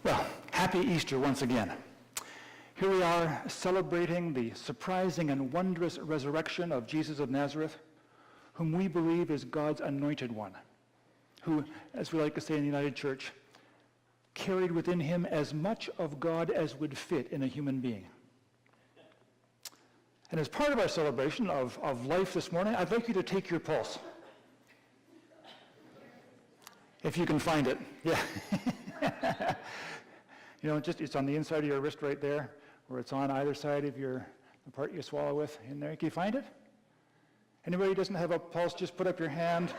Well, happy Easter once again. Here we are celebrating the surprising and wondrous resurrection of Jesus of Nazareth, whom we believe is God's anointed one, who, as we like to say in the United Church, carried within him as much of God as would fit in a human being. And as part of our celebration of life this morning, I'd like you to take your pulse. If you can find it, yeah. You know, it's on the inside of your wrist right there, or it's on either side of the part you swallow with. In there, can you find it? Anybody who doesn't have a pulse, just put up your hand.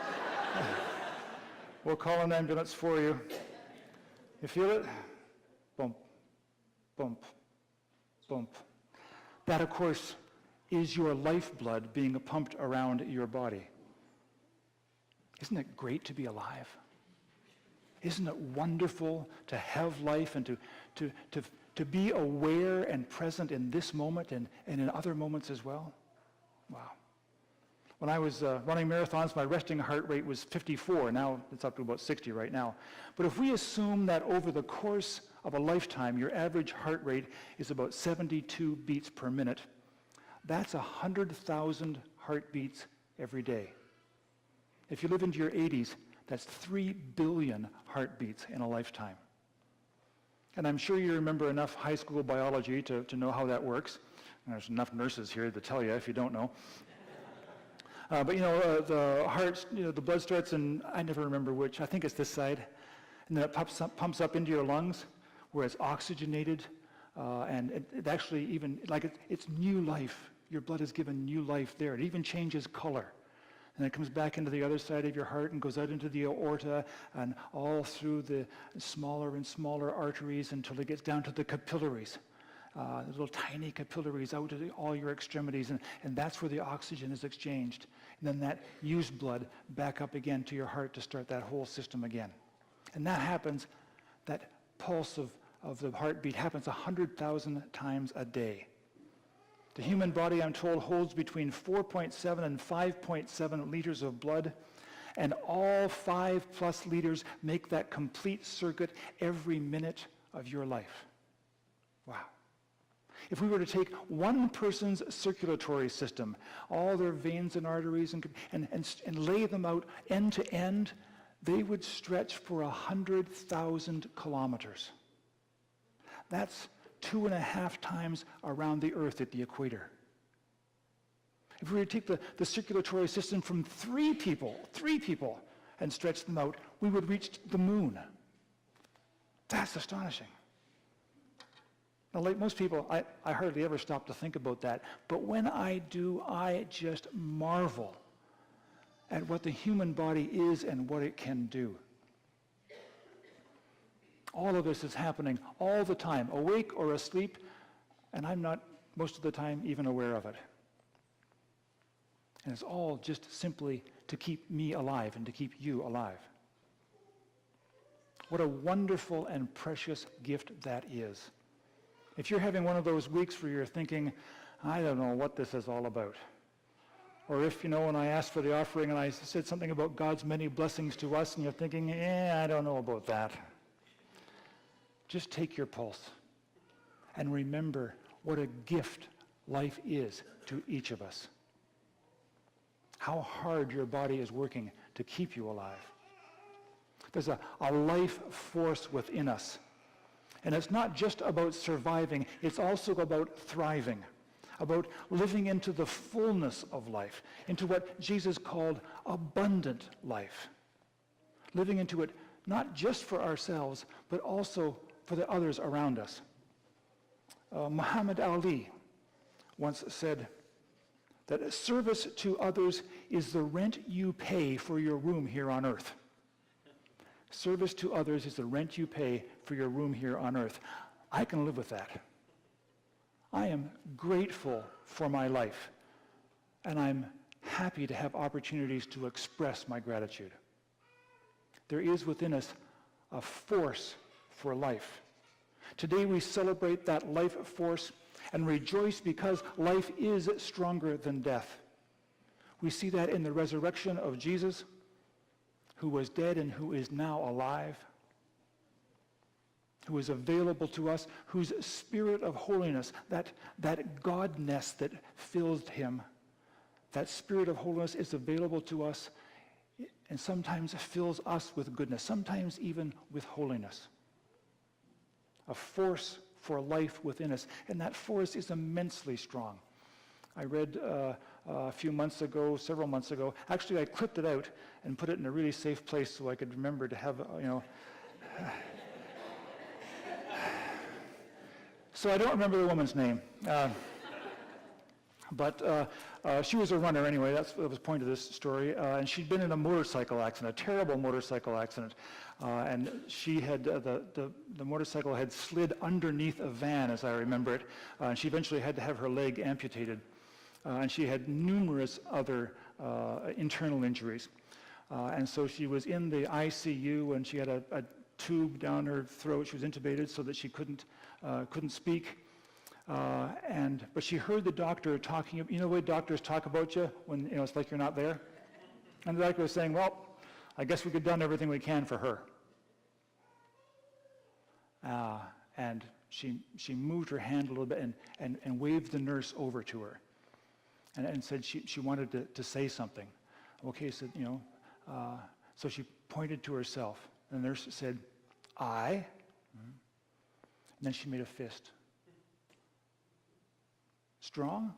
We'll call an ambulance for you. You feel it? Bump, bump, bump. That, of course, is your lifeblood being pumped around your body. Isn't it great to be alive? Isn't it wonderful to have life and to be aware and present in this moment and in other moments as well? Wow. When I was running marathons, my resting heart rate was 54. Now it's up to about 60 right now. But if we assume that over the course of a lifetime, your average heart rate is about 72 beats per minute, that's 100,000 heartbeats every day. If you live into your 80s, that's 3 billion heartbeats in a lifetime. And I'm sure you remember enough high school biology to know how that works. And there's enough nurses here to tell you if you don't know. But you know, the heart, the blood starts in, I never remember which, I think it's this side. And then it pumps up into your lungs where it's oxygenated. And it actually even, like it's new life. Your blood is given new life there. It even changes color. And it comes back into the other side of your heart and goes out into the aorta and all through the smaller and smaller arteries until it gets down to the capillaries, the little tiny capillaries out to all your extremities. And that's where the oxygen is exchanged. And then that used blood back up again to your heart to start that whole system again. And that happens, that pulse of the heartbeat happens 100,000 times a day. The human body, I'm told, holds between 4.7 and 5.7 liters of blood, and all 5+ liters make that complete circuit every minute of your life. Wow. If we were to take one person's circulatory system, all their veins and arteries, and lay them out end to end, they would stretch for 100,000 kilometers. That's 2.5 times around the earth at the equator. If we were to take the circulatory system from three people, and stretch them out, we would reach the moon. That's astonishing. Now, like most people, I hardly ever stop to think about that. But when I do, I just marvel at what the human body is and what it can do. All of this is happening all the time, awake or asleep, and I'm not, most of the time, even aware of it. And it's all just simply to keep me alive and to keep you alive. What a wonderful and precious gift that is. If you're having one of those weeks where you're thinking, I don't know what this is all about. Or if, when I asked for the offering and I said something about God's many blessings to us, and you're thinking, I don't know about that. Just take your pulse and remember what a gift life is to each of us. How hard your body is working to keep you alive. There's a life force within us. And it's not just about surviving, it's also about thriving, about living into the fullness of life, into what Jesus called abundant life. Living into it not just for ourselves, but also for the others around us. Muhammad Ali once said that service to others is the rent you pay for your room here on earth. Service to others is the rent you pay for your room here on earth. I can live with that. I am grateful for my life, and I'm happy to have opportunities to express my gratitude. There is within us a force for life. Today we celebrate that life force and rejoice because life is stronger than death. We see that in the resurrection of Jesus, who was dead and who is now alive. who is available to us, whose spirit of holiness, that Godness that filled him, that spirit of holiness is available to us and sometimes fills us with goodness, sometimes even with holiness. A force for life within us, and that force is immensely strong. I read a few months ago, several months ago, actually I clipped it out and put it in a really safe place so I could remember to have, so I don't remember the woman's name. But she was a runner anyway, that was the point of this story, and she'd been in a motorcycle accident, a terrible motorcycle accident, and she had, the motorcycle had slid underneath a van, as I remember it, and she eventually had to have her leg amputated, and she had numerous other internal injuries. And so she was in the ICU, and she had a tube down her throat. She was intubated so that she couldn't speak. But she heard the doctor talking, you know the way doctors talk about you when it's like you're not there? And the doctor was saying, well, I guess we could have done everything we can for her. And she moved her hand a little bit and waved the nurse over to her and said she wanted to say something. Okay, said, so she pointed to herself. And the nurse said, I. And then she made a fist. Strong,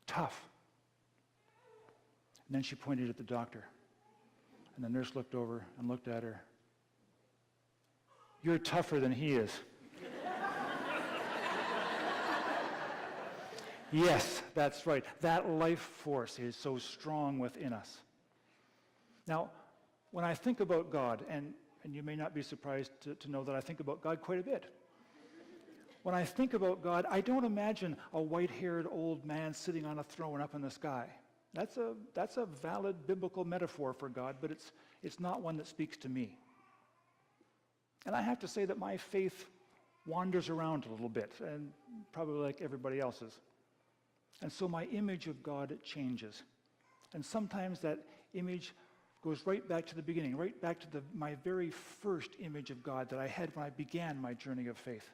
tough. And then she pointed at the doctor. And the nurse looked over and looked at her. You're tougher than he is. Yes, that's right. That life force is so strong within us. Now, when I think about God, and you may not be surprised to know that I think about God quite a bit. When I think about God, I don't imagine a white-haired old man sitting on a throne up in the sky. That's a valid biblical metaphor for God, but it's not one that speaks to me. And I have to say that my faith wanders around a little bit, and probably like everybody else's. And so my image of God changes. And sometimes that image goes right back to the beginning, right back to my very first image of God that I had when I began my journey of faith.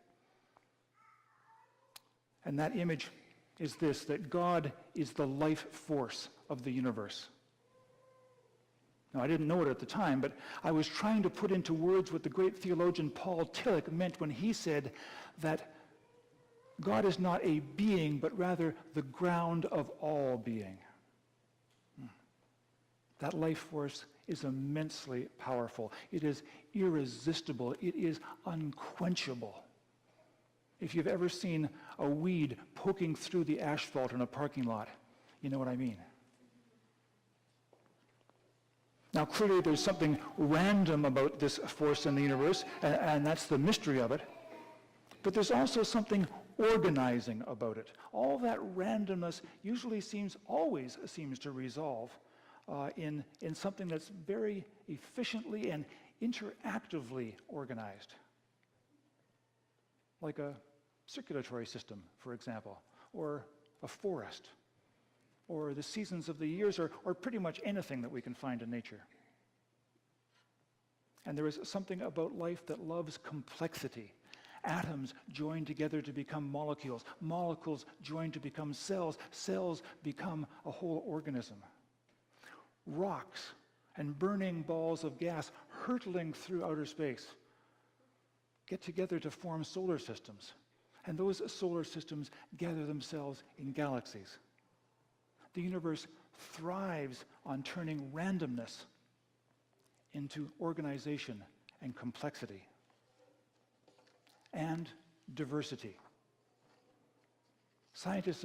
And that image is this, that God is the life force of the universe. Now, I didn't know it at the time, but I was trying to put into words what the great theologian Paul Tillich meant when he said that God is not a being, but rather the ground of all being. That life force is immensely powerful. It is irresistible. It is unquenchable. If you've ever seen a weed poking through the asphalt in a parking lot, you know what I mean. Now, clearly there's something random about this force in the universe, and that's the mystery of it. But there's also something organizing about it. All that randomness always seems to resolve in something that's very efficiently and interactively organized. Like a circulatory system, for example, or a forest, or the seasons of the years, or pretty much anything that we can find in nature. And there is something about life that loves complexity. Atoms join together to become molecules. Molecules join to become cells. Cells become a whole organism. Rocks and burning balls of gas hurtling through outer space get together to form solar systems. And those solar systems gather themselves in galaxies. The universe thrives on turning randomness into organization and complexity. And diversity. Scientists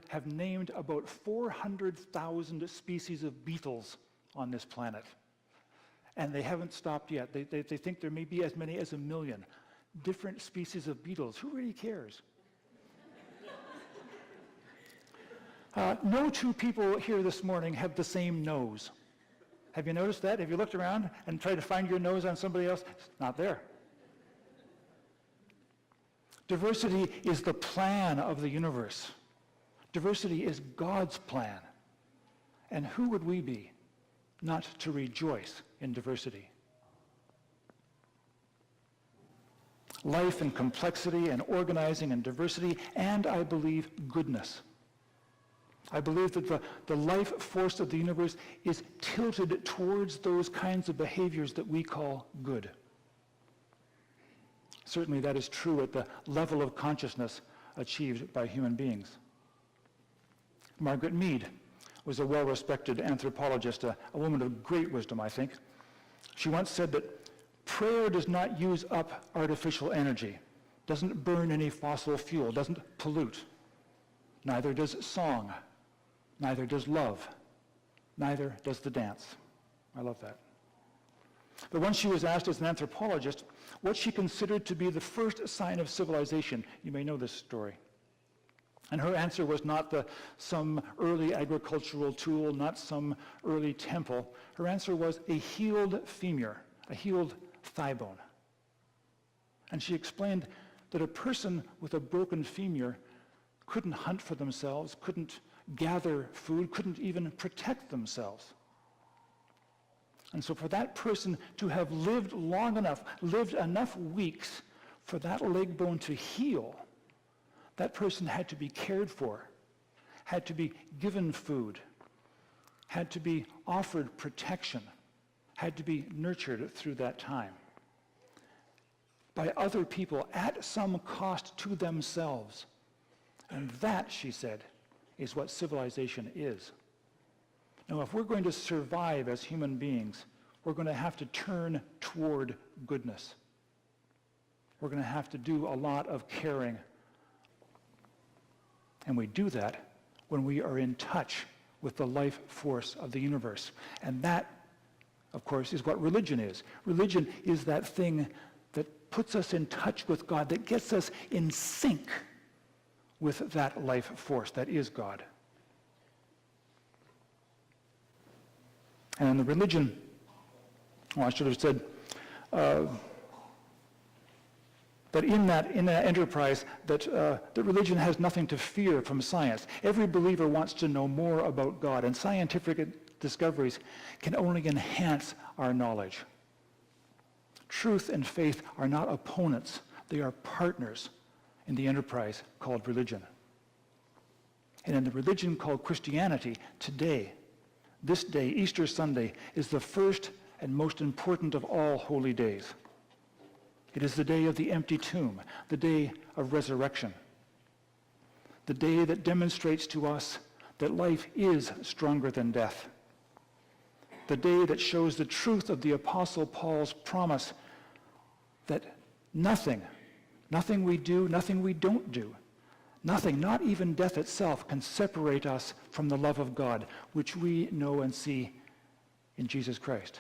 have named about 400,000 species of beetles on this planet. And they haven't stopped yet. They think there may be as many as 1 million different species of beetles. Who really cares? No two people here this morning have the same nose. Have you noticed that? Have you looked around and tried to find your nose on somebody else? It's not there. Diversity is the plan of the universe. Diversity is God's plan. And who would we be not to rejoice in diversity? life and complexity and organizing and diversity, and I believe goodness. I believe that the life force of the universe is tilted towards those kinds of behaviors that we call good. Certainly that is true at the level of consciousness achieved by human beings. Margaret Mead was a well-respected anthropologist, a woman of great wisdom, I think. She once said that prayer does not use up artificial energy, doesn't burn any fossil fuel, doesn't pollute. Neither does song, neither does love, neither does the dance. I love that. But once she was asked as an anthropologist what she considered to be the first sign of civilization, you may know this story. And her answer was not some early agricultural tool, not some early temple. Her answer was a healed femur, a healed thigh bone. And she explained that a person with a broken femur couldn't hunt for themselves, couldn't gather food, couldn't even protect themselves. And so for that person to have lived long enough, lived enough weeks for that leg bone to heal, that person had to be cared for, had to be given food, had to be offered protection, had to be nurtured through that time by other people at some cost to themselves. And that, she said, is what civilization is. Now, if we're going to survive as human beings, we're going to have to turn toward goodness. We're going to have to do a lot of caring. And we do that when we are in touch with the life force of the universe. And that, of course, is what religion is. Religion is that thing that puts us in touch with God, that gets us in sync with that life force that is God. And in the religion, I should have said, that in that enterprise, that religion has nothing to fear from science. Every believer wants to know more about God, and scientific discoveries can only enhance our knowledge. Truth and faith are not opponents, they are partners in the enterprise called religion. And in the religion called Christianity, today, this day, Easter Sunday, is the first and most important of all holy days. It is the day of the empty tomb, the day of resurrection, the day that demonstrates to us that life is stronger than death, the day that shows the truth of the Apostle Paul's promise that nothing we do, nothing we don't do, nothing, not even death itself, can separate us from the love of God, which we know and see in Jesus Christ.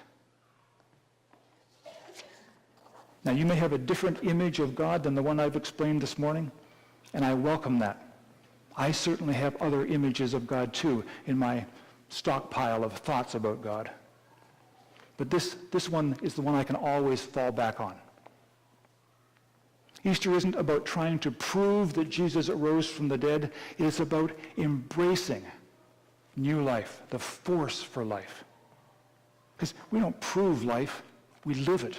Now, you may have a different image of God than the one I've explained this morning, and I welcome that. I certainly have other images of God, too, in my stockpile of thoughts about God. But this one is the one I can always fall back on. Easter isn't about trying to prove that Jesus rose from the dead. It is about embracing new life, the force for life. Because we don't prove life, we live it.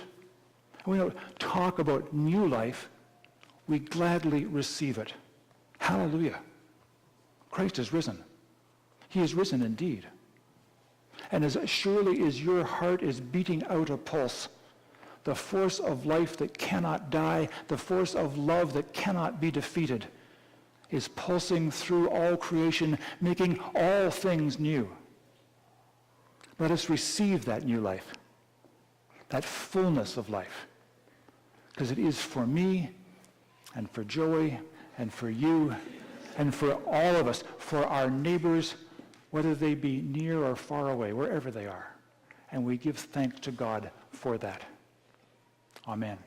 We don't talk about new life, we gladly receive it. Hallelujah. Christ is risen. He is risen indeed. And as surely as your heart is beating out a pulse, the force of life that cannot die, the force of love that cannot be defeated, is pulsing through all creation, making all things new. Let us receive that new life, that fullness of life, because it is for me and for Joey and for you and for all of us, for our neighbors, whether they be near or far away, wherever they are. And we give thanks to God for that. Amen.